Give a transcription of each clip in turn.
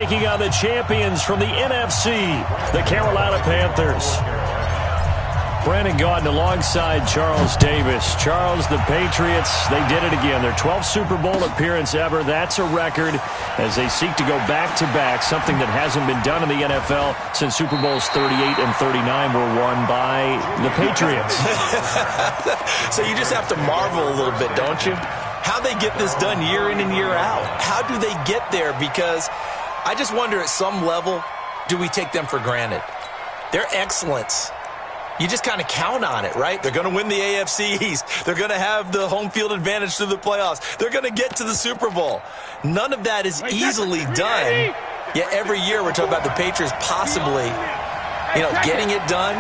Taking on the champions from the NFC, the Carolina Panthers. Brandon Gaudin alongside Charles Davis. Charles, the Patriots, they did it again. Their 12th Super Bowl appearance ever. That's a record as they seek to go back-to-back, something that hasn't been done in the NFL since Super Bowls 38 and 39 were won by the Patriots. So you just have to marvel a little bit, don't you? How they get this done year in and year out. How do they get there? Because I just wonder at some level, do we take them for granted? Their excellence, you just kind of count on it, right? They're going to win the AFC East. They're going to have the home field advantage through the playoffs. They're going to get to the Super Bowl. None of that is easily done. Yet every year we're talking about the Patriots possibly, getting it done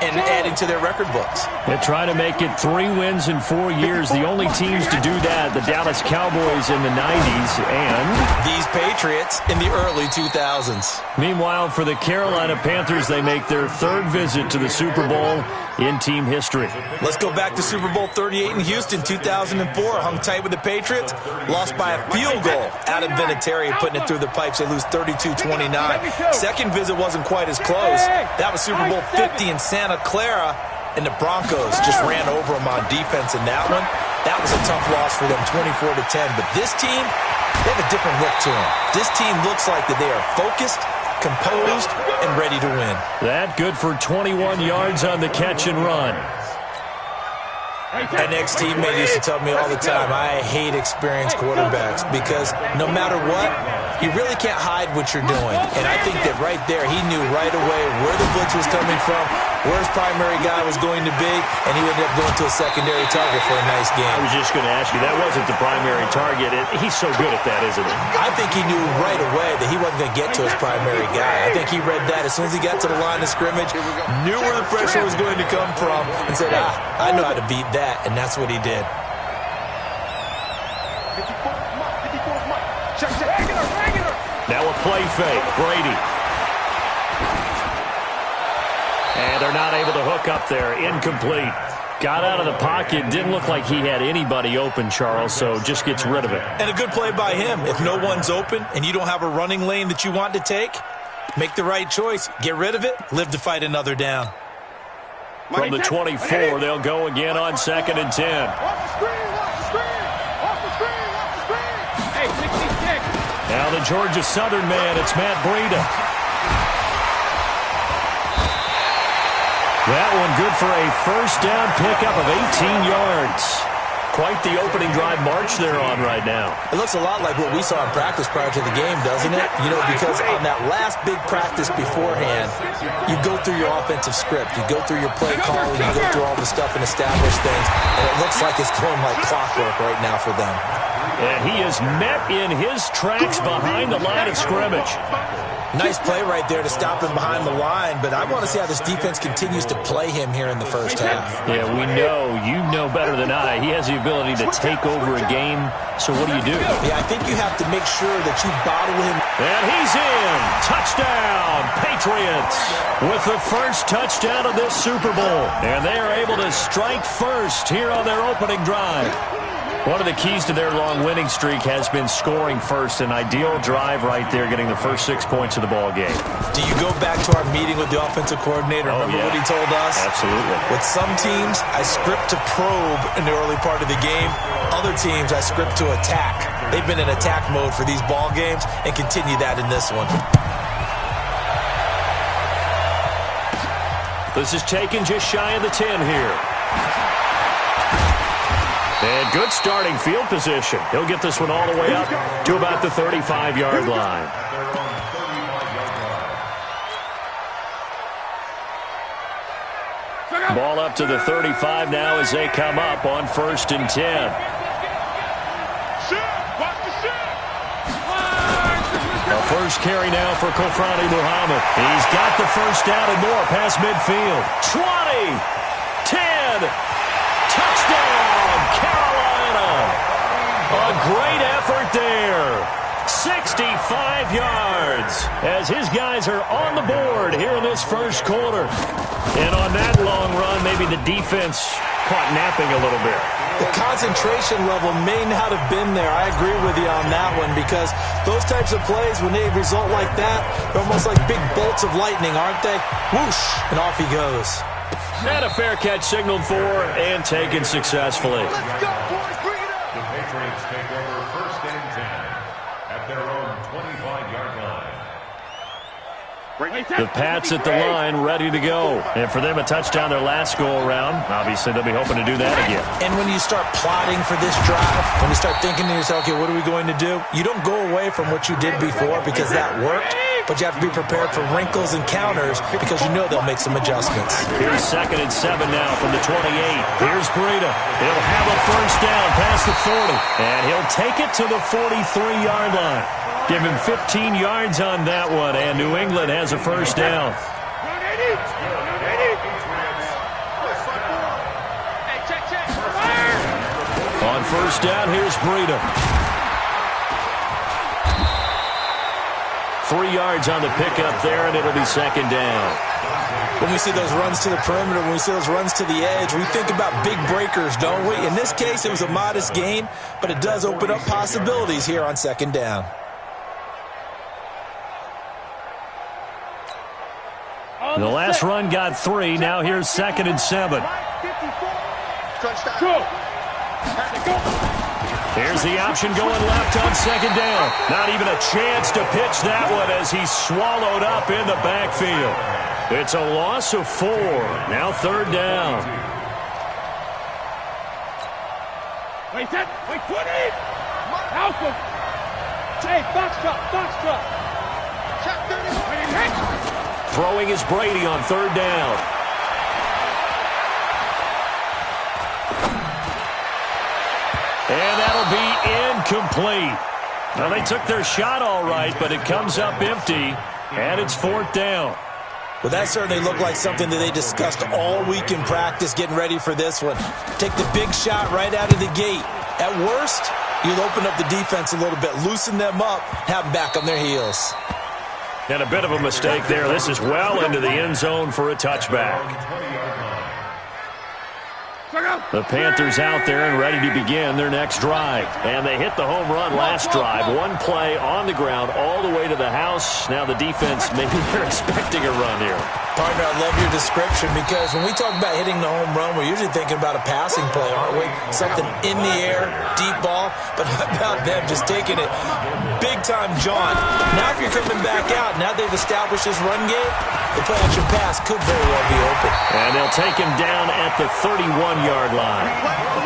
and adding to their record books. They're trying to make it 3 wins in 4 years. The only teams to do that, the Dallas Cowboys in the 90s and these Patriots in the early 2000s. Meanwhile, for the Carolina Panthers, they make their 3rd visit to the Super Bowl in team history. Let's go back to Super Bowl 38 in Houston, 2004. Hung tight with the Patriots. Lost by a field goal out of Vinatieri, putting it through the pipes. They lose 32-29. Second visit wasn't quite as close. That was Super Bowl 50 in Santa Clara, and the Broncos just ran over them on defense in that one. That was a tough loss for them, 24-10. But this team, they have a different look to them. This team looks like that they are focused, composed, and ready to win. That good for 21 yards on the catch and run. An ex-teammate used to tell me all the time, I hate experienced quarterbacks because no matter what, you really can't hide what you're doing. And I think that right there, he knew right away where the blitz was coming from, where his primary guy was going to be, and he ended up going to a secondary target for a nice game. I was just going to ask you, that wasn't the primary target. He's so good at that, isn't he? I think he knew right away that he wasn't going to get to his primary guy. I think he read that as soon as he got to the line of scrimmage, knew where the pressure was going to come from, and said, I know how to beat that, and that's what he did. Now a play fake, Brady. And they're not able to hook up there, incomplete. Got out of the pocket, didn't look like he had anybody open, Charles, so just gets rid of it. And a good play by him. If no one's open and you don't have a running lane that you want to take, make the right choice. Get rid of it, live to fight another down. From the 24, they'll go again on 2nd and 10. Now the Georgia Southern man, it's Matt Breida. That one good for a first down pickup of 18 yards. Quite the opening drive march they're on right now. It looks a lot like what we saw in practice prior to the game, doesn't it? Because on that last big practice beforehand, you go through your offensive script. You go through your play calling. You go through all the stuff and establish things. And it looks like it's going like clockwork right now for them. And he is met in his tracks behind the line of scrimmage. Nice play right there to stop him behind the line, but I want to see how this defense continues to play him here in the first half. Yeah, we know. You know better than I. He has the ability to take over a game, so what do you do? Yeah, I think you have to make sure that you bottle him. And he's in. Touchdown, Patriots, with the first touchdown of this Super Bowl. And they are able to strike first here on their opening drive. One of the keys to their long winning streak has been scoring first. An ideal drive right there, getting the first 6 points of the ball game. Do you go back to our meeting with the offensive coordinator? Remember what he told us? Absolutely. With some teams, I script to probe in the early part of the game. Other teams, I script to attack. They've been in attack mode for these ball games and continue that in this one. This is taken just shy of the 10 here. And good starting field position. He'll get this one all the way up to about the 35-yard line. Ball up to the 35 now as they come up on 1st and 10. A first carry now for Kofrani Muhammad. He's got the first down and more past midfield. 20, 10, touchdown, Carolina. A great effort there. 65 yards as his guys are on the board here in this first quarter. And on that long run, maybe the defense caught napping a little bit. The concentration level may not have been there. I agree with you on that one because those types of plays, when they result like that, they're almost like big bolts of lightning, aren't they? Whoosh, and off he goes. And a fair catch signaled for and taken successfully. Let's go, boys. Bring it up. The Patriots take over first and 10 at their own 25-yard line. The Pats at the line, ready to go. And for them, a touchdown their last go-around. Obviously, they'll be hoping to do that again. And when you start plotting for this drive, when you start thinking to yourself, okay, what are we going to do? You don't go away from what you did before because that worked, but you have to be prepared for wrinkles and counters because you know they'll make some adjustments. Here's 2nd and 7 now from the 28. Here's Breida. He'll have a first down past the 40, and he'll take it to the 43-yard line. Give him 15 yards on that one, and New England has a first down. On first down, here's Breida. 3 yards on the pickup there, and it'll be 2nd down. When we see those runs to the perimeter, when we see those runs to the edge, we think about big breakers, don't we? In this case, it was a modest gain, but it does open up possibilities here on 2nd down. The last run got 3. Now here's 2nd and 7. Here's the option going left on 2nd down. Not even a chance to pitch that one as he's swallowed up in the backfield. It's a loss of 4. Now 3rd down. Wait, set. Wait, 20. Alpha. Hey, box drop. Check 30. Throwing is Brady on 3rd down. And that'll be incomplete. Now, they took their shot all right, but it comes up empty, and it's 4th down. Well, that certainly looked like something that they discussed all week in practice getting ready for this one. Take the big shot right out of the gate. At worst, you'll open up the defense a little bit, loosen them up, have them back on their heels. And a bit of a mistake there. This is well into the end zone for a touchback. The Panthers out there and ready to begin their next drive. And they hit the home run last drive. One play on the ground all the way to the house. Now the defense, maybe they're expecting a run here. Partner, I love your description because when we talk about hitting the home run, we're usually thinking about a passing play, aren't we? Something in the air, deep ball. But how about them just taking it big-time jaunt? Now if you're coming back out, now they've established this run game, the play-action pass could very well be open. And they'll take him down at the 31-yard line.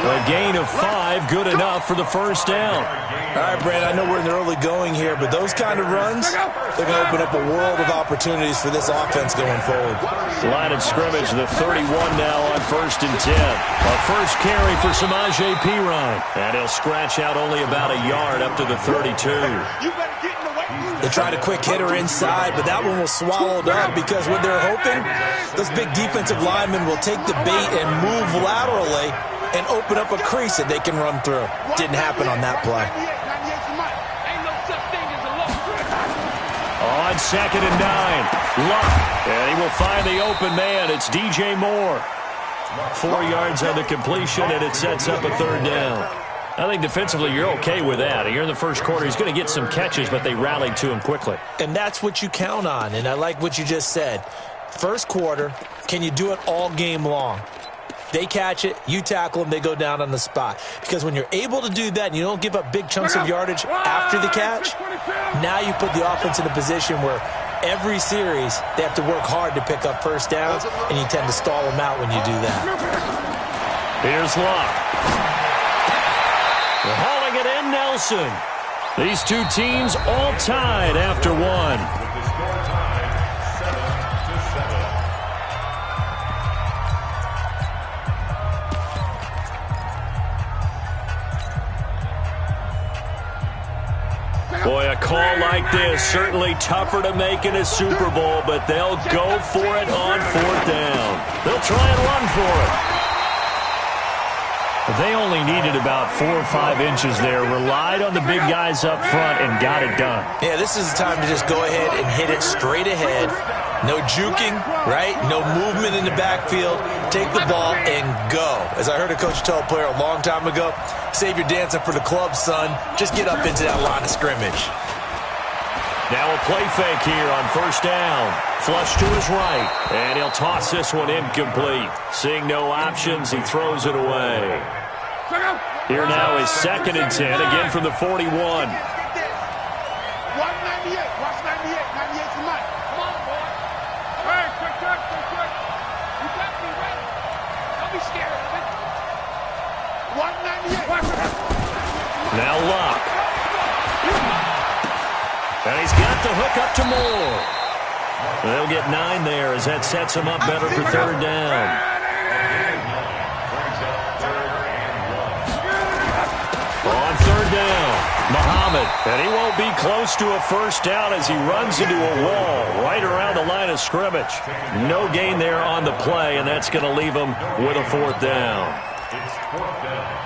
A gain of 5, good enough for the first down. All right, Brad, I know we're in the early going here, but those kind of runs, they're going to open up a world of opportunities for this offense going forward. Line of scrimmage, the 31 now on 1st and 10. A first carry for Samaje Perine. And he'll scratch out only about a yard up to the 32. They tried a quick hitter inside, but that one was swallowed up because what they're hoping, those big defensive linemen will take the bait and move laterally and open up a crease that they can run through. Didn't happen on that play. On 2nd and 9, Luck, and he will find the open man. It's DJ Moore. 4 yards on the completion, and it sets up a 3rd down. I think defensively you're okay with that. Here in the first quarter, he's going to get some catches, but they rallied to him quickly. And that's what you count on, and I like what you just said. First quarter, can you do it all game long? They catch it, you tackle them, they go down on the spot. Because when you're able to do that and you don't give up big chunks of yardage after the catch, now you put the offense in a position where every series they have to work hard to pick up first downs, and you tend to stall them out when you do that. Here's Luck. They're hauling it in, Nelson. These two teams all tied after one. Boy, a call like this, certainly tougher to make in a Super Bowl, but they'll go for it on 4th down. They'll try and run for it. They only needed about 4 or 5 inches there, relied on the big guys up front, and got it done. Yeah, this is the time to just go ahead and hit it straight ahead. No juking, right? No movement in the backfield. Take the ball and go. As I heard a coach tell a player a long time ago, save your dancing for the club, son. Just get up into that line of scrimmage. Now a play fake here on first down. Flush to his right, and he'll toss this one incomplete. Seeing no options, he throws it away. Here now is 2nd and 10, again from the 41. 198. Watch 98. 98's the mic. Come on, boy. Hey, quick. You got me ready. Don't be scared of it. 198. Now Locke. And he's got the hook up to Moore. They'll get 9 there as that sets him up better for 3rd down. On 3rd down, Muhammad. And he won't be close to a first down as he runs into a wall right around the line of scrimmage. No gain there on the play, and that's going to leave him with a 4th down. It's 4th down.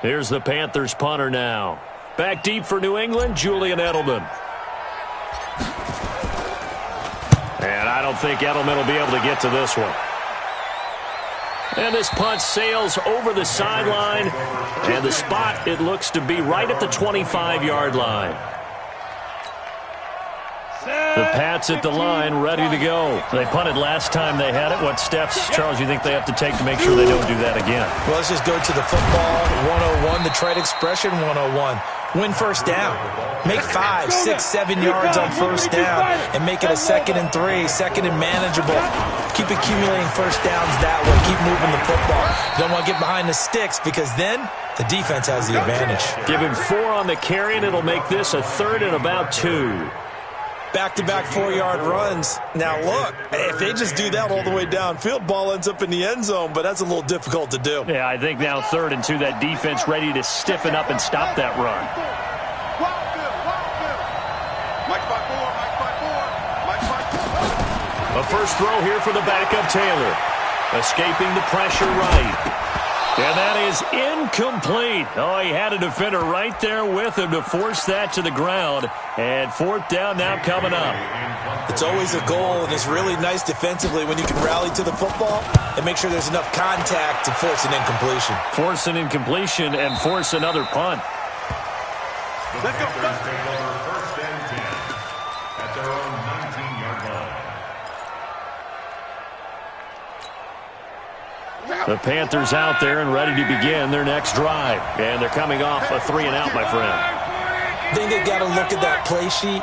Here's the Panthers punter now. Back deep for New England, Julian Edelman. And I don't think Edelman will be able to get to this one. And this punt sails over the sideline. And the spot, it looks to be right at the 25-yard line. The Pats at the line, ready to go. They punted last time they had it. What steps, Charles, you think they have to take to make sure they don't do that again? Well, let's just go to the football 101, the trade expression 101. Win first down. Make 5, 6, 7 yards on first down and make it a 2nd and 3, 2nd and manageable. Keep accumulating first downs that way. Keep moving the football. Don't want to get behind the sticks because then the defense has the advantage. Give him 4 on the carry, and it'll make this a 3rd and about 2. Back-to-back 4-yard runs. Now, look, if they just do that all the way downfield, ball ends up in the end zone, but that's a little difficult to do. Yeah, I think now 3rd and 2, that defense ready to stiffen up and stop that run. A first throw here for the backup Taylor. Escaping the pressure right. And that is incomplete. Oh, he had a defender right there with him to force that to the ground. And 4th down now coming up. It's always a goal, and it's really nice defensively when you can rally to the football and make sure there's enough contact to force an incompletion. Force an incompletion and force another punt. Let's go. Take over 1st and 10 at their own 19-yard line. The Panthers out there and ready to begin their next drive. And they're coming off a 3-and-out, my friend. I think they've got to look at that play sheet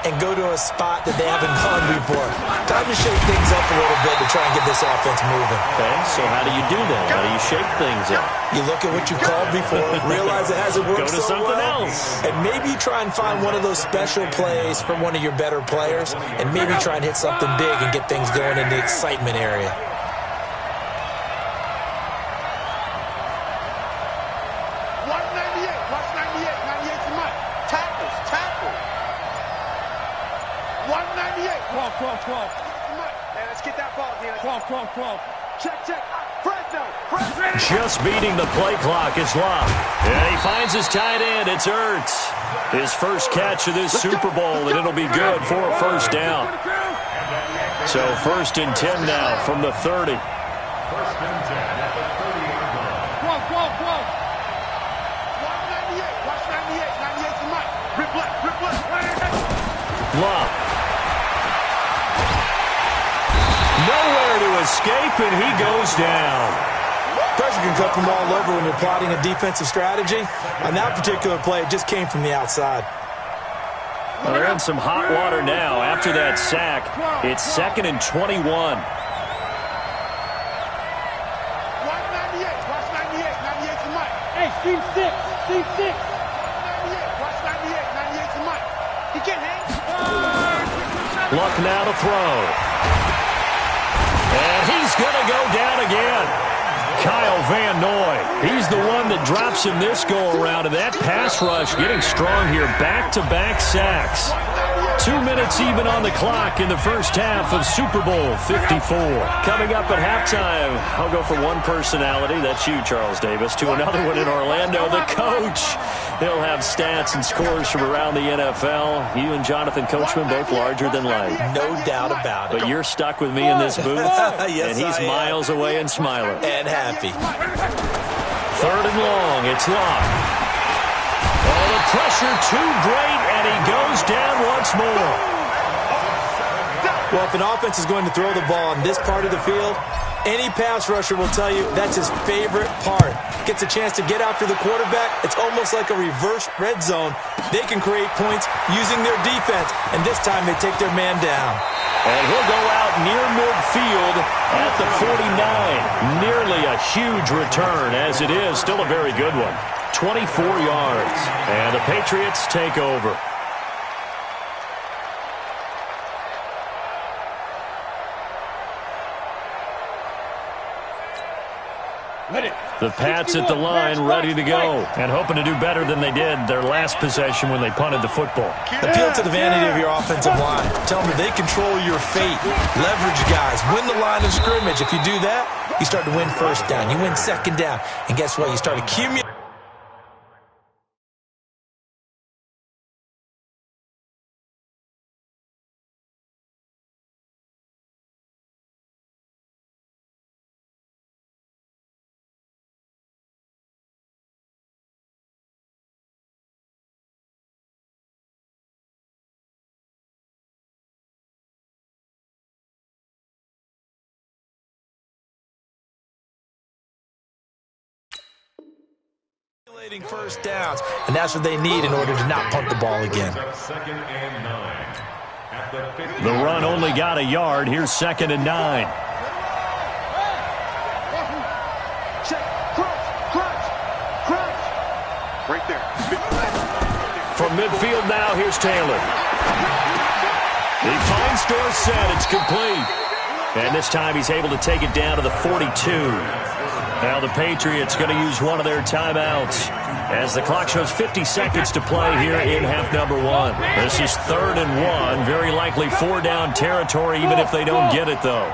and go to a spot that they haven't gone before. Time to shake things up a little bit to try and get this offense moving. Okay, so how do you do that? How do you shake things up? You look at what you called before, realize it hasn't worked Go to so something well, else. and maybe try and find one of those special plays from one of your better players, and maybe try and hit something big and get things going in the excitement area. Just beating the play clock is Locke. And he finds his tight end. It's Ertz. His first catch of this Super Bowl, and it'll be good for a first down. So 1st and 10 now from the 30. 1st and 10 at the 30-yard line. 198. Watch 98. 98's the mic. Rip left. Locke. Nowhere to escape, and he goes down. Pressure can come from all over when you're plotting a defensive strategy. On that particular play, it just came from the outside. Well, they're in some hot water now. After that sack, it's 2nd and 21. Watch 98. 98 to Mike. Hey, Steve 6. Steve 6. 98. Watch 98. 98 to Mike. He can't hang. Luck now to throw. And he's going to go down again. Kyle Van Noy. He's the one that drops him this go-around. And that pass rush getting strong here. Back-to-back sacks. 2 minutes even on the clock in the first half of Super Bowl 54. Coming up at halftime, I'll go from one personality, that's you, Charles Davis, to another one in Orlando, the coach. He'll have stats and scores from around the NFL. You and Jonathan Coachman both larger than life. No doubt about it. But you're stuck with me in this booth, Yes, and he's miles away and smiling. And happy. 3rd and long, it's Locke. Oh, the pressure too great, and he goes down once more. Well, if an offense is going to throw the ball on this part of the field, any pass rusher will tell you that's his favorite part. Gets a chance to get after the quarterback. It's almost like a reverse red zone. They can create points using their defense, and this time they take their man down. And he'll go out near midfield at the 49. Nearly a huge return, as it is. Still a very good one. 24 yards. And the Patriots take over. The Pats at the line, ready to go, and hoping to do better than they did their last possession when they punted the football. Appeal to the vanity of your offensive line. Tell them that they control your fate. Leverage guys. Win the line of scrimmage. If you do that, you start to win first down. You win second down. And guess what? You start accumulating. First downs, and that's what they need in order to not punt the ball again. The run only got a yard. Here's 2nd and 9. Right there. From midfield now, here's Taylor. He finds Dorsett. It's complete. And this time he's able to take it down to the 42. Now the Patriots going to use one of their timeouts as the clock shows 50 seconds to play here in half number 1. This is 3rd and 1. Very likely 4-down territory even if they don't get it, though.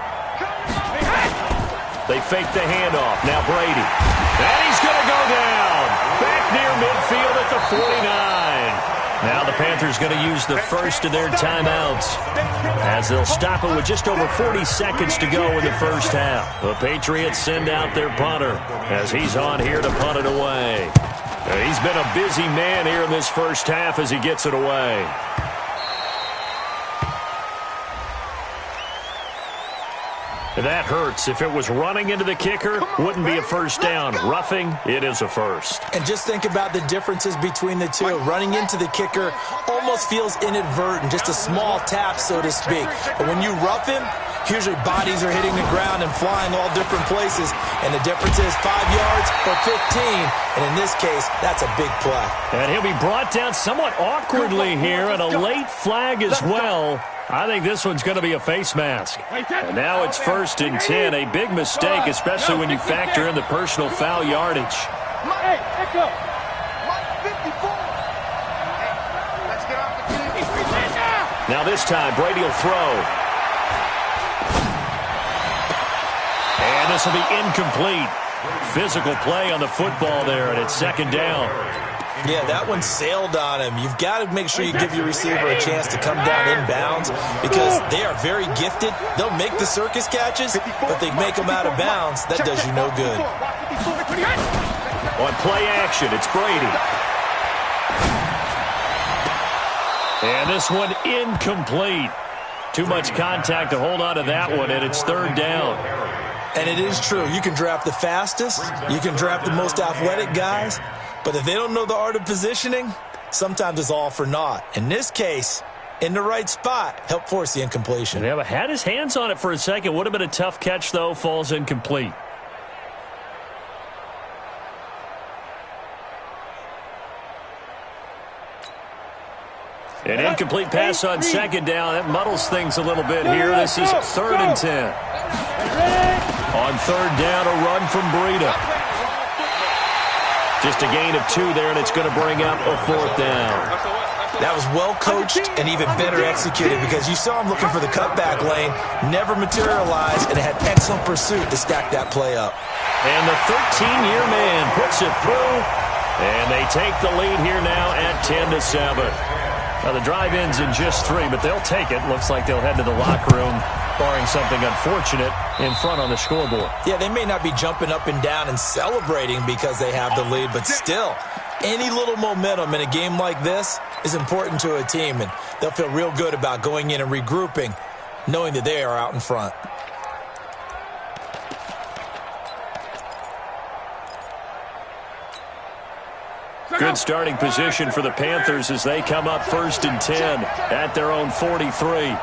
They fake the handoff. Now Brady. And he's going to go down. Back near midfield at the 49. Now the Panthers going to use the first of their timeouts as they'll stop it with just over 40 seconds to go in the first half. The Patriots send out their punter as he's on here to punt it away. He's been a busy man here in this first half as he gets it away. That hurts. If it was running into the kicker, wouldn't be a first down. Roughing, it is a first. And just think about the differences between the two. Running into the kicker almost feels inadvertent, just a small tap, so to speak. But when you rough him, usually bodies are hitting the ground and flying all different places. And the difference is 5 yards or 15. And in this case, that's a big play. And he'll be brought down somewhat awkwardly here, and a late flag as well. I think this one's going to be a face mask. And now it's 1st and 10. A big mistake, especially when you factor in the personal foul yardage. Hey, Echo. 54. Let's get off the field. Now this time, Brady will throw. And this will be incomplete. Physical play on the football there, and it's 2nd down. Yeah, that one sailed on him. You've got to make sure you give your receiver a chance to come down inbounds because they are very gifted. They'll make the circus catches, but they make them out of bounds. That does you no good. On play action, it's Brady. And this one incomplete. Too much contact to hold on to that one, and it's 3rd down. And it is true. You can draft the fastest. You can draft the most athletic guys. But if they don't know the art of positioning, sometimes it's all for naught. In this case, in the right spot, helped force the incompletion. Yeah, but had his hands on it for a second. Would have been a tough catch, though. Falls incomplete. An incomplete pass on second down. That muddles things a little bit here. This is 3rd and 10. On 3rd down, a run from Breida. Just a gain of 2 there, and it's going to bring up a 4th down. That was well coached and even better executed because you saw him looking for the cutback lane, never materialized, and had excellent pursuit to stack that play up. And the 13-year man puts it through, and they take the lead here now at 10-7. Now, the drive ends in just 3, but they'll take it. Looks like they'll head to the locker room, barring something unfortunate, in front on the scoreboard. Yeah, they may not be jumping up and down and celebrating because they have the lead, but still, any little momentum in a game like this is important to a team, and they'll feel real good about going in and regrouping, knowing that they are out in front. Good starting position for the Panthers as they come up 1st and 10 at their own 43.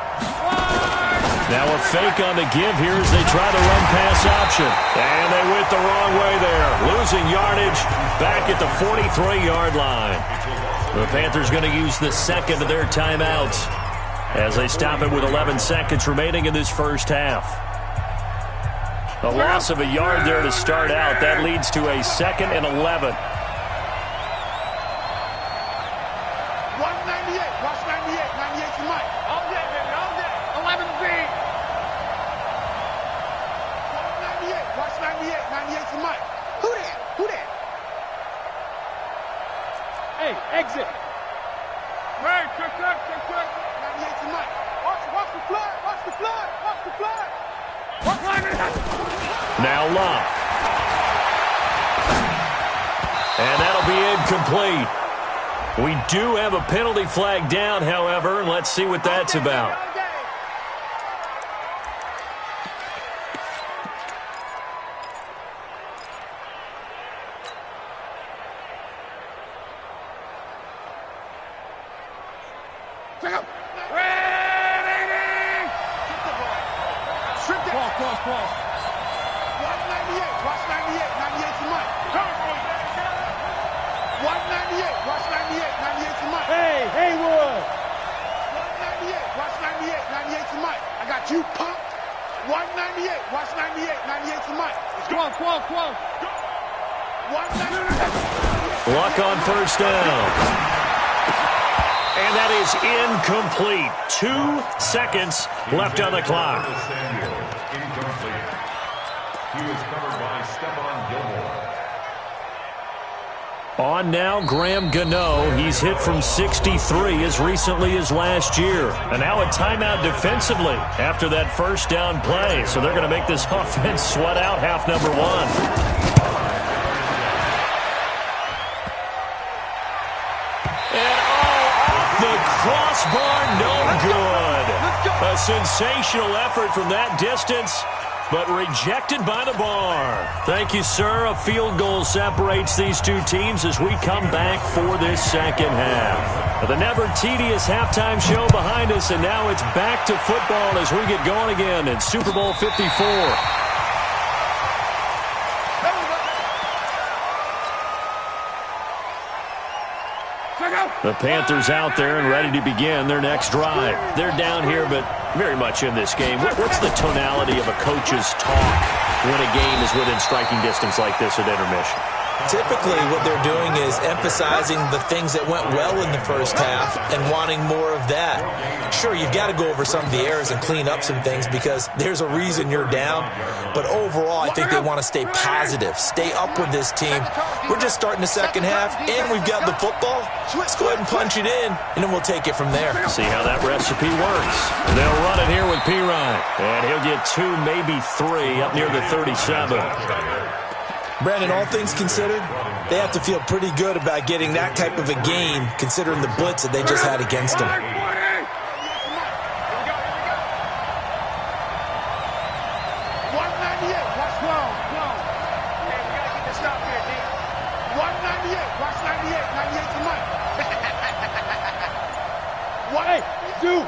Now a fake on the give here as they try the run pass option. And they went the wrong way there. Losing yardage back at the 43-yard line. The Panthers going to use the second of their timeouts as they stop it with 11 seconds remaining in this first half. A loss of a yard there to start out. That leads to a 2nd and 11. 98 to Mike. Who that? Who that? Hey, exit. Right, quick. 98 to Mike. Watch the flood. Watch the flood. Watch the flood. Now Love. And that'll be incomplete. We do have a penalty flag down, however, and let's see what that's about. Luck on first down. And that is incomplete. 2 seconds left on the clock. Incomplete. He was covered by Stephon Gilmore. On now, Graham Gano. He's hit from 63 as recently as last year. And now a timeout defensively after that first down play. So they're going to make this offense sweat out half number 1. Crossbar, no good. A sensational effort from that distance, but rejected by the bar. Thank you, sir. A field goal separates these two teams as we come back for this second half. The never tedious halftime show behind us, and now it's back to football as we get going again in Super Bowl 54. The Panthers out there and ready to begin their next drive. They're down here, but very much in this game. What's the tonality of a coach's talk when a game is within striking distance like this at intermission? Typically, what they're doing is emphasizing the things that went well in the first half and wanting more of that. Sure, you've got to go over some of the errors and clean up some things because there's a reason you're down. But overall, I think they want to stay positive, stay up with this team. We're just starting the second half, and we've got the football. Let's go ahead and punch it in, and then we'll take it from there. See how that recipe works. They'll run it here with Pirine, and he'll get 2, maybe 3, up near the 37. Brandon, all things considered, they have to feel pretty good about getting that type of a game, considering the blitz that they just had against them. What? Do.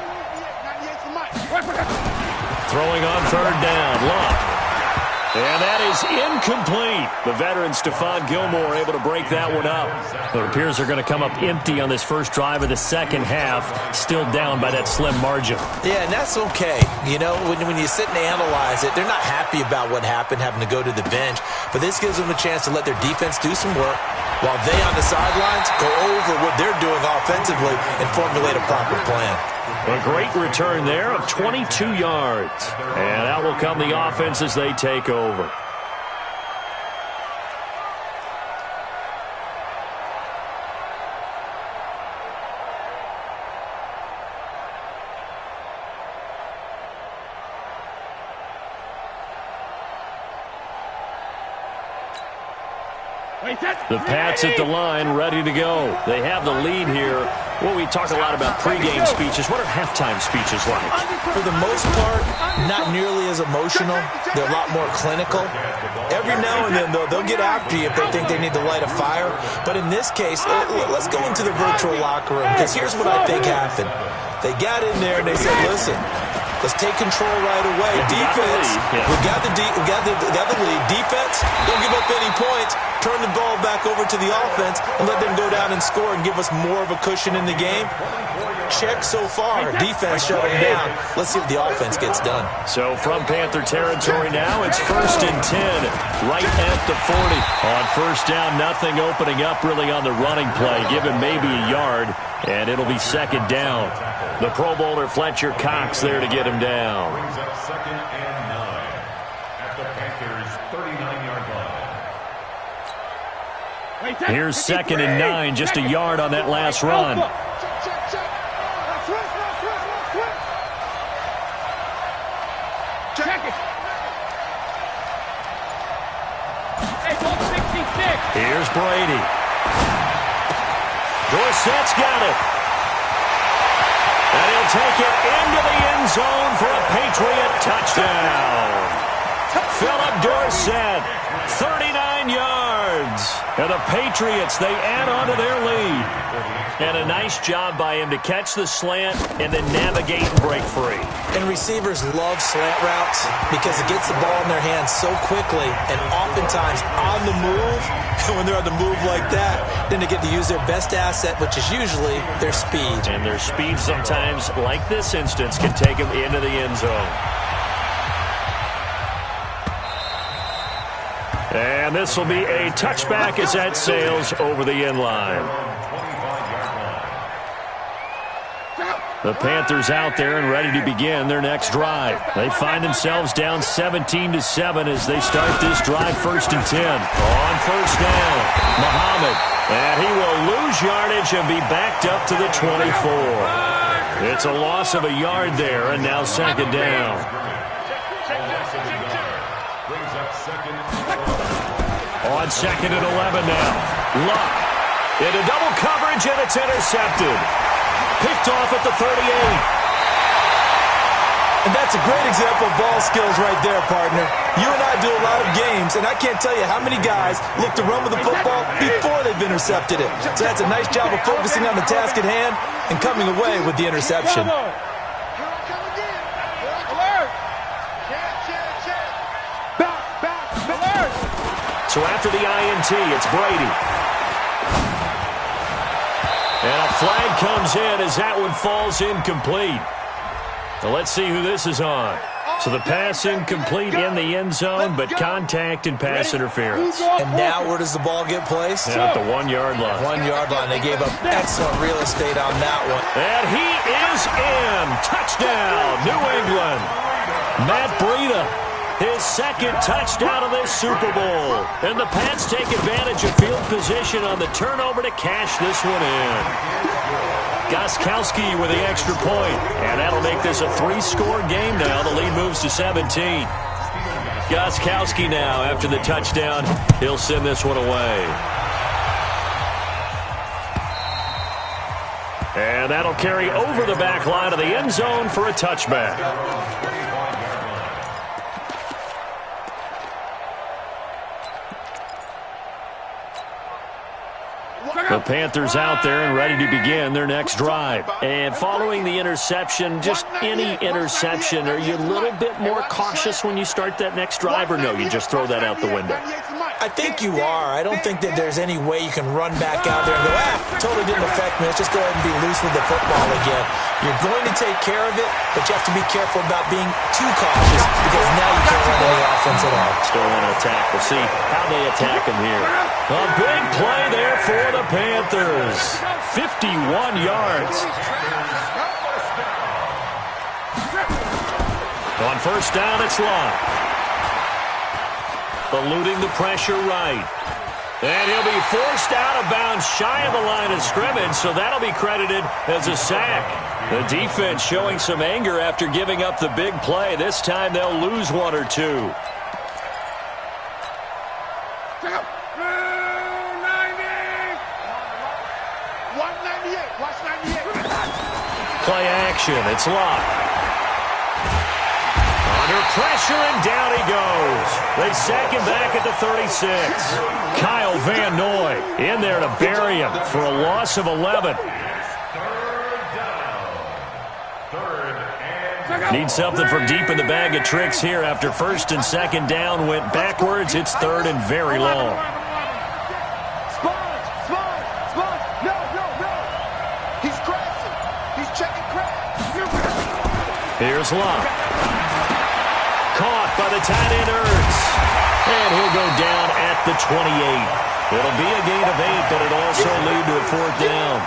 Throwing on third down. Luck. And that is incomplete. The veteran Stephon Gilmore able to break that one up. It appears they're going to come up empty on this first drive of the second half. Still down by that slim margin. Yeah, and that's okay. You know, when you sit and analyze it, they're not happy about what happened, having to go to the bench. But this gives them a chance to let their defense do some work while they on the sidelines go over what they're doing offensively and formulate a proper plan. A great return there of 22 yards. And out will come the offense as they take over. The Pats at the line, ready to go. They have the lead here. Well, we talk a lot about pregame speeches. What are halftime speeches like? For the most part, not nearly as emotional. They're a lot more clinical. Every now and then, though, they'll get after you if they think they need to light a fire. But in this case, let's go into the virtual locker room, because here's what I think happened. They got in there and they said, listen, let's take control right away. Defense, we got the lead. Defense, don't give up any points. Turn the ball back over to the offense and let them go down and score and give us more of a cushion in the game. Check so far. Defense shut them down. Let's see if the offense gets done. So from Panther territory now, it's 1st and 10, right at the 40. On first down, nothing opening up really on the running play. Give him maybe a yard, and it'll be second down. The Pro Bowler Fletcher Cox there to get him down. Brings up 2nd and 9 at the Panthers' 39-yard line. Here's 2nd and 9, just a yard on that last run. Check it. Hey, go 66. Here's Brady. Dorsett's got it. And he'll take it into the end zone for a Patriot touchdown. Philip Dorsett, 39 yards. And the Patriots, they add on to their lead. And a nice job by him to catch the slant and then navigate and break free. And receivers love slant routes because it gets the ball in their hands so quickly and oftentimes on the move. And when they're on the move like that, then they get to use their best asset, which is usually their speed. And their speed sometimes, like this instance, can take them into the end zone. And this will be a touchback as that sails over the end line. The Panthers out there and ready to begin their next drive. They find themselves down 17-7 as they start this drive 1st and 10. On first down, Muhammad. And he will lose yardage and be backed up to the 24. It's a loss of a yard there, and now 2nd down. On 2nd and 11 now. Luck into double coverage, and it's intercepted. Picked off at the 38. And that's a great example of ball skills right there, partner. You and I do a lot of games, and I can't tell you how many guys look to run with the football before they've intercepted it. So that's a nice job of focusing on the task at hand and coming away with the interception. So after the INT, it's Brady. And a flag comes in as that one falls incomplete. Now let's see who this is on. So the pass incomplete in the end zone, but contact and pass interference. And now where does the ball get placed? At the 1-yard line. 1-yard line. They gave up excellent real estate on that one. And he is in. Touchdown, New England. Matt Breida, his 2nd touchdown of this Super Bowl. And the Pats take advantage of field position on the turnover to cash this one in. Gostkowski with the extra point. And that'll make this a 3-score game now. The lead moves to 17. Gostkowski now, after the touchdown, he'll send this one away. And that'll carry over the back line of the end zone for a touchback. The Panthers out there and ready to begin their next drive. And following the interception, just any interception, are you a little bit more cautious when you start that next drive, or no, you just throw that out the window? I think you are. I don't think that there's any way you can run back out there and go, totally didn't affect me. Let's just go ahead and be loose with the football again. You're going to take care of it, but you have to be careful about being too cautious because now you can't run any offense at all. Still want to attack. We'll see how they attack him here. A big play there for the Panthers. 51 yards. On first down, it's Locke. Eluding the pressure right. And he'll be forced out of bounds shy of the line of scrimmage, so that'll be credited as a sack. The defense showing some anger after giving up the big play. This time they'll lose one or two. Play action. It's Locke. Under pressure, and down he goes. They sack him back at the 36. Kyle Van Noy in there to bury him for a loss of 11. Need something from deep in the bag of tricks here after first and second down went backwards. It's third and very long. Here's Locke. Caught by the tight end Ertz. And he'll go down at the 28. It'll be a gain of 8, but it'll also lead to a fourth down.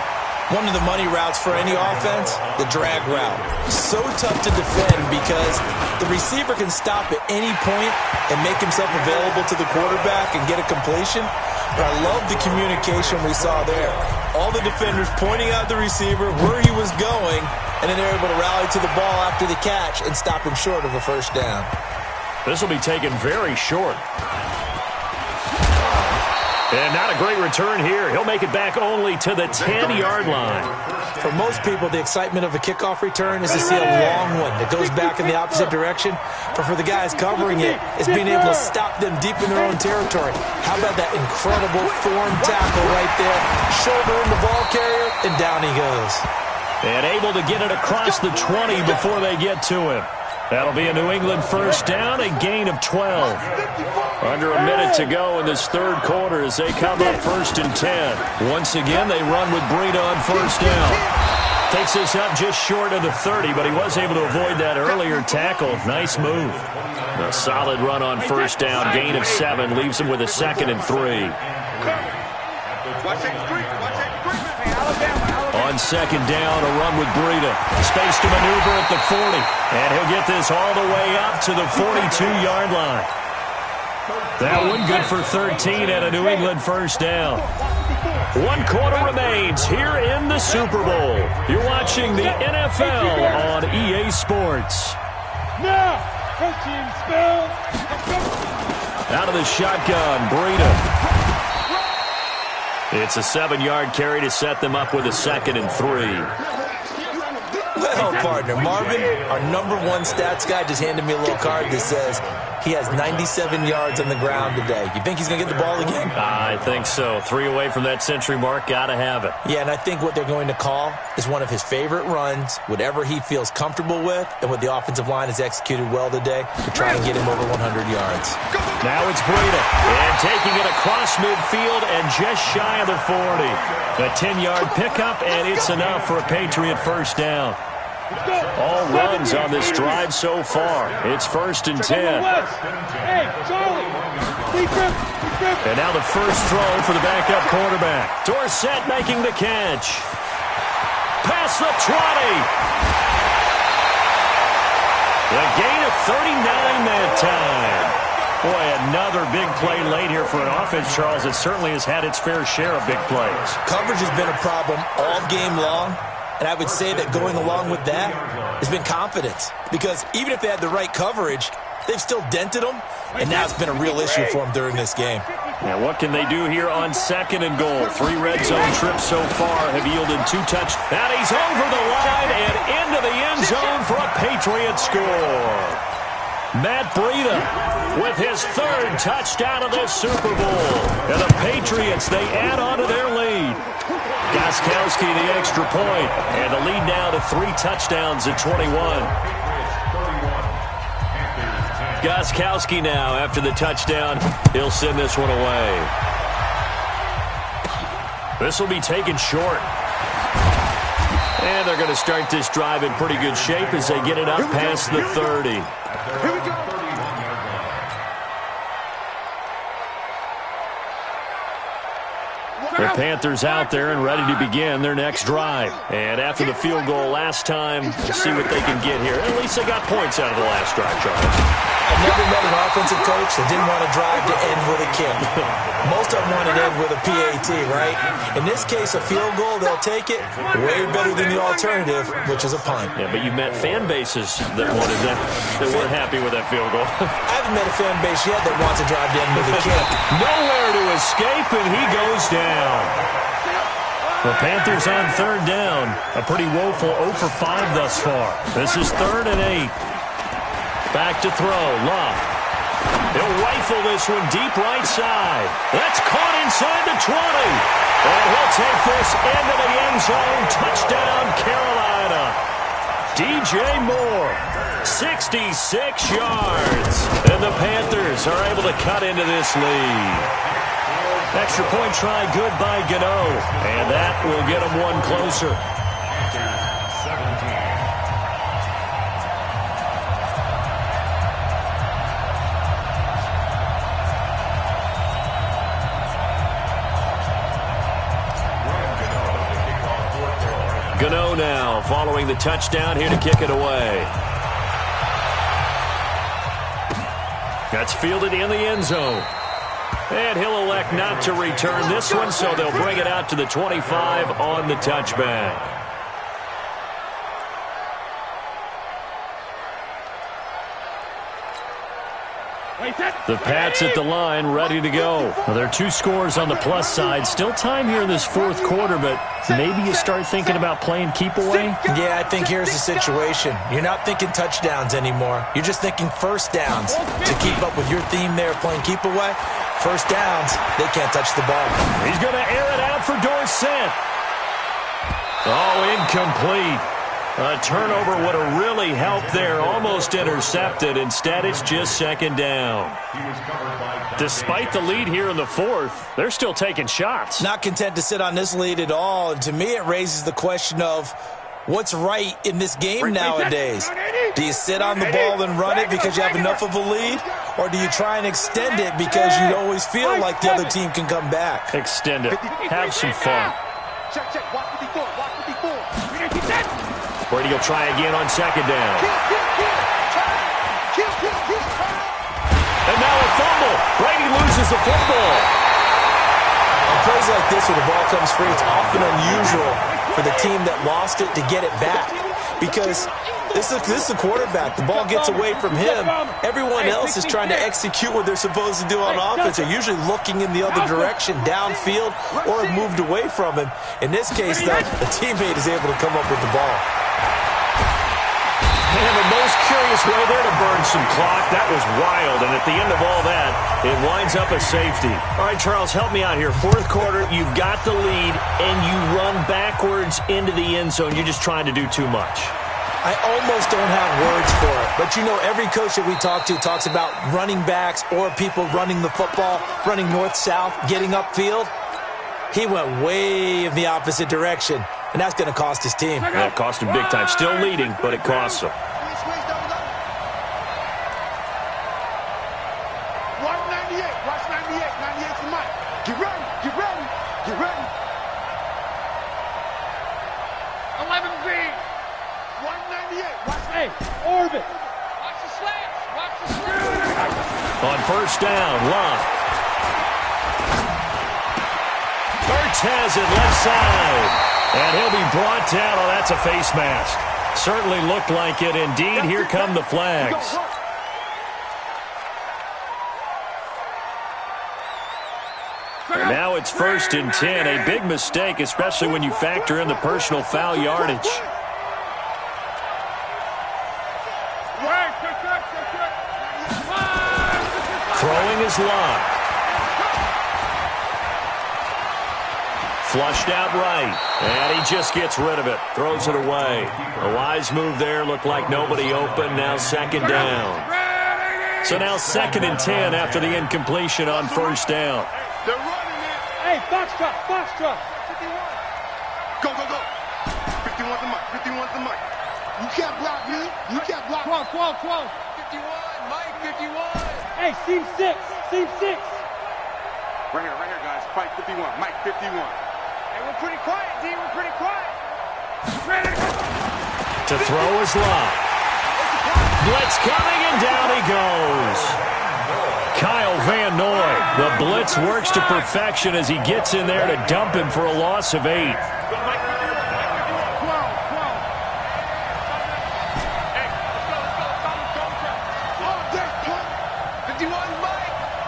One of the money routes for any offense, the drag route. So tough to defend because the receiver can stop at any point and make himself available to the quarterback and get a completion. But I love the communication we saw there. All the defenders pointing out the receiver, where he was going, and then they're able to rally to the ball after the catch and stop him short of a first down. This will be taken very short. And not a great return here. He'll make it back only to the 10-yard line. For most people, the excitement of a kickoff return is to see a long one that goes back in the opposite direction. But for the guys covering it, it's being able to stop them deep in their own territory. How about that incredible form tackle right there? Shoulder in the ball carrier, and down he goes. And able to get it across the 20 before they get to him. That'll be a New England first down, a gain of 12. Under a minute to go in this third quarter as they come up first and 10. Once again, they run with Breida on first down. Takes this up just short of the 30, but he was able to avoid that earlier tackle. Nice move. A solid run on first down, gain of 7, leaves him with a second and 3. On second down, a run with Breida. Space to maneuver at the 40. And he'll get this all the way up to the 42-yard line. That one good for 13 and a New England first down. 1 quarter remains here in the Super Bowl. You're watching the NFL on EA Sports. Now, coaching spell. Out of the shotgun, Breida. It's a 7-yard carry to set them up with a second and 3. Well, partner, Marvin, our #1 stats guy, just handed me a little card that says he has 97 yards on the ground today. You think he's going to get the ball again? I think so. 3 away from that century mark. Got to have it. Yeah, and I think what they're going to call is one of his favorite runs, whatever he feels comfortable with, and what the offensive line has executed well today to try and get him over 100 yards. Now it's Breida, and taking it across midfield and just shy of the 40. A 10-yard pickup, and it's enough for a Patriot first down. All runs on this drive so far. It's first and 10. And now the first throw for the backup quarterback. Dorsett making the catch. Past the 20. The gain of 39 that time. Boy, another big play late here for an offense, Charles. It certainly has had its fair share of big plays. Coverage has been a problem all game long. And I would say that going along with that has been confidence. Because even if they had the right coverage, they've still dented them. And now it's been a real issue for them during this game. Now what can they do here on second and goal? 3 red zone trips so far have yielded 2 touchdowns. And he's over the line and into the end zone for a Patriot score. Matt Breida with his third touchdown of this Super Bowl. And the Patriots, they add on to their lead. Gostkowski the extra point, and the lead now to 3 touchdowns at 21. Gostkowski now, after the touchdown, he'll send this one away. This will be taken short. And they're going to start this drive in pretty good shape as they get it up past the 30. Here we go. The Panthers out there and ready to begin their next drive. And after the field goal last time, we'll see what they can get here. At least they got points out of the last drive, Charles. I've never met an offensive coach that didn't want to drive to end with a kick. Most of them want to end with a PAT, right? In this case, a field goal, they'll take it way better than the alternative, which is a punt. Yeah, but you've met fan bases that wanted that, that weren't happy with that field goal. I haven't met a fan base yet that wants to drive to end with a kick. Nowhere to escape, and he goes down. The Panthers on third down. A pretty woeful 0 for 5 thus far. This is 3rd and 8. Back to throw. Love. He'll rifle this one deep right side. That's caught inside the 20. And he'll take this into the end zone. Touchdown, Carolina. DJ Moore, 66 yards. And the Panthers are able to cut into this lead. Extra point try good by Gano. And that will get them one closer. Gano now following the touchdown here to kick it away. That's fielded in the end zone. And he'll elect not to return this one, so they'll bring it out to the 25 on the touchback. The Pats at the line, ready to go. Well, there are 2 scores on the plus side. Still time here in this 4th quarter, but maybe you start thinking about playing keep away? Yeah, I think here's the situation. You're not thinking touchdowns anymore. You're just thinking first downs. To keep up with your theme there, playing keep away, first downs, they can't touch the ball. He's going to air it out for Dorsett. Oh, incomplete. A turnover would have really helped there. Almost intercepted. Instead, it's just 2nd down. Despite the lead here in the 4th, they're still taking shots. Not content to sit on this lead at all. And to me, it raises the question of what's right in this game nowadays. Do you sit on the ball and run it because you have enough of a lead? Or do you try and extend it because you always feel like the other team can come back? Extend it. Have some fun. Check. Watch 54. Watch 54. Brady will try again on 2nd down. And now a fumble. Brady loses the football. On plays like this where the ball comes free, it's often unusual for the team that lost it to get it back. Because this is the quarterback. The ball gets away from him. Everyone else is trying to execute what they're supposed to do on offense. They're usually looking in the other direction, downfield, or moved away from him. In this case, though, the teammate is able to come up with the ball. And the most curious way there to burn some clock. That was wild. And at the end of all that, it winds up a safety. All right, Charles, help me out here. 4th quarter, you've got the lead, and you run backwards into the end zone. You're just trying to do too much. I almost don't have words for it. But, you know, every coach that we talk to talks about running backs or people running the football, running north-south, getting upfield. He went way in the opposite direction, and that's going to cost his team. That cost him big time. Still leading, but it costs him. 198. Watch 98. 98 for Mike. Get ready. 11B. 198. Watch orbit. Watch the slants. On 1st down, Love. Ertz has it left side. And he'll be brought down. Oh, that's a face mask. Certainly looked like it. Indeed, here come the flags. And now it's 1st and 10. A big mistake, especially when you factor in the personal foul yardage. is Luck. Flushed out right, and he just gets rid of it. Throws it away. A wise move there. Looked like nobody open. Now second down. So now 2nd and 10 after the incompletion on first down. They're running it. Hey, Foxtrot, Foxtrot. 51. Go, go, go. 51's the mic, 51's the mic. You can't block me. You can't block me. 12, 12, 12. 51, Mike, 51. Hey, seam 6, seam 6. Right here, guys. Fight 51, Mike 51. Hey, we're pretty quiet, D. We're pretty quiet. To throw is Luck. Blitz coming, and down he goes. Kyle Van Noy. The blitz works to perfection as he gets in there to dump him for a loss of 8.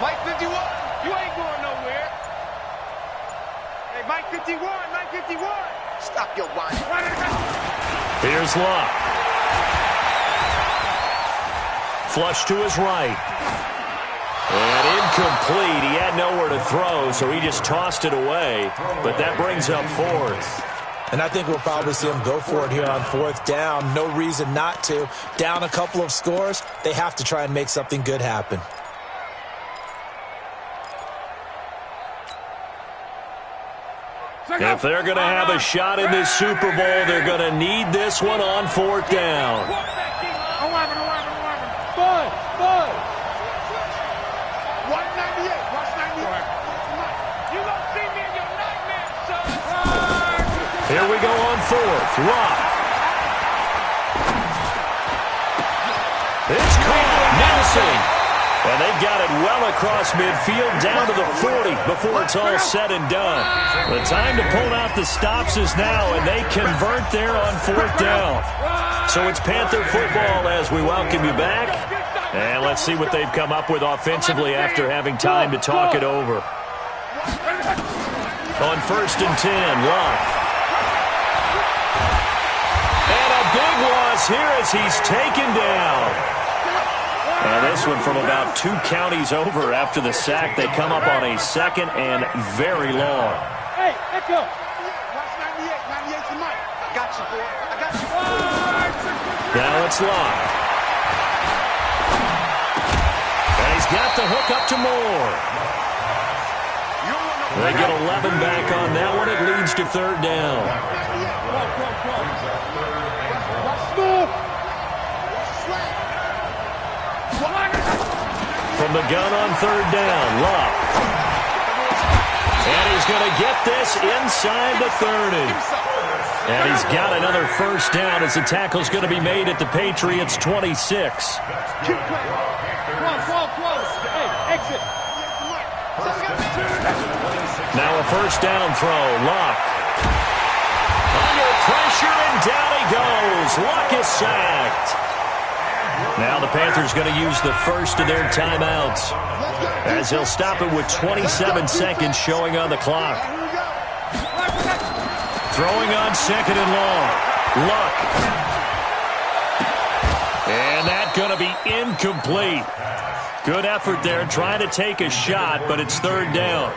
Mike 51. You ain't going nowhere. Hey, Mike 51, Mike 51. Stop your whining. Here's Luck. Flush to his right. And incomplete. He had nowhere to throw, so he just tossed it away. But that brings up 4th. And I think we'll probably see him go for it here on 4th down. No reason not to. Down a couple of scores, they have to try and make something good happen. If they're going to have a shot in this Super Bowl, they're going to need this one on 4th down. 11. Bud. 198. Watch 98. You don't see me in your nightmare, son. Here we go on 4th. Luck. It's caught. Nelson. And they've got it well across midfield down to the 40 before it's all said and done. The time to pull out the stops is now, and they convert there on 4th down. So it's Panther football as we welcome you back. And let's see what they've come up with offensively after having time to talk it over. On 1st and 10, Luck. And a big loss here as he's taken down. And this one from about 2 counties over after the sack. They come up on a 2nd and very long. Hey, Echo. Watch 98. 98's the mic. I got you, boy. I got you. Now it's Luck. And he's got the hook up to Moore. They get 11 back on that one. It leads to 3rd down. From the gun on 3rd down, Luck. And he's going to get this inside the 30. And he's got another 1st down as the tackle's going to be made at the Patriots' 26. Keep playing. Close. Hey, exit. Now a 1st down throw, Luck. Under pressure, and down he goes. Luck is sacked. Now the Panthers going to use the first of their timeouts as they'll stop it with 27 seconds showing on the clock. Throwing on 2nd and long. Luck. And that's going to be incomplete. Good effort there trying to take a shot, but it's 3rd down.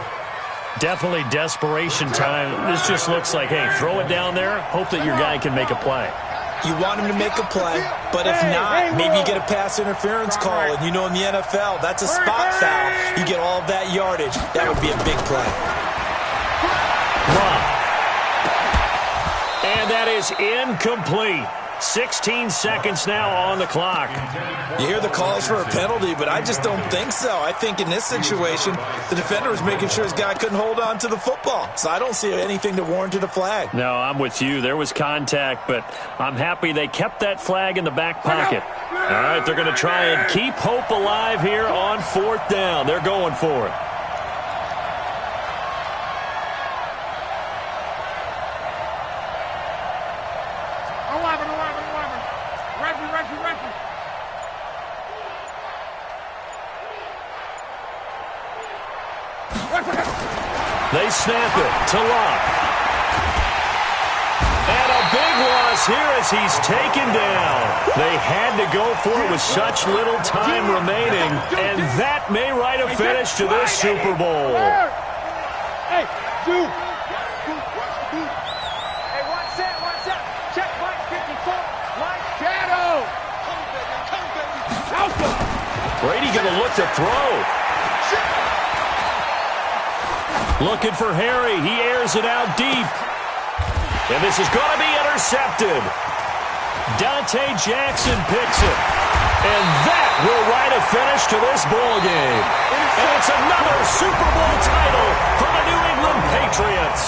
Definitely desperation time. This just looks like, hey, throw it down there, hope that your guy can make a play. You want him to make a play, but if not, maybe you get a pass interference call. And you know in the NFL, that's a spot foul. You get all of that yardage. That would be a big play. And that is incomplete. 16 seconds now on the clock. You hear the calls for a penalty, but I just don't think so. I think in this situation, the defender was making sure his guy couldn't hold on to the football. So I don't see anything that warranted a flag. No, I'm with you. There was contact, but I'm happy they kept that flag in the back pocket. All right, they're going to try and keep hope alive here on 4th down. They're going for it. They snap it to Luck. And a big loss here as he's taken down. They had to go for it with such little time remaining, and that may write a finish to this Super Bowl. Hey, dude. Hey, one set. Check Mike 54. Mike Shadow. Come, baby. Brady going to look to throw. Looking for Harry. He airs it out deep. And this is going to be intercepted. Dante Jackson picks it. And that will write a finish to this ball game. And it's another Super Bowl title for the New England Patriots.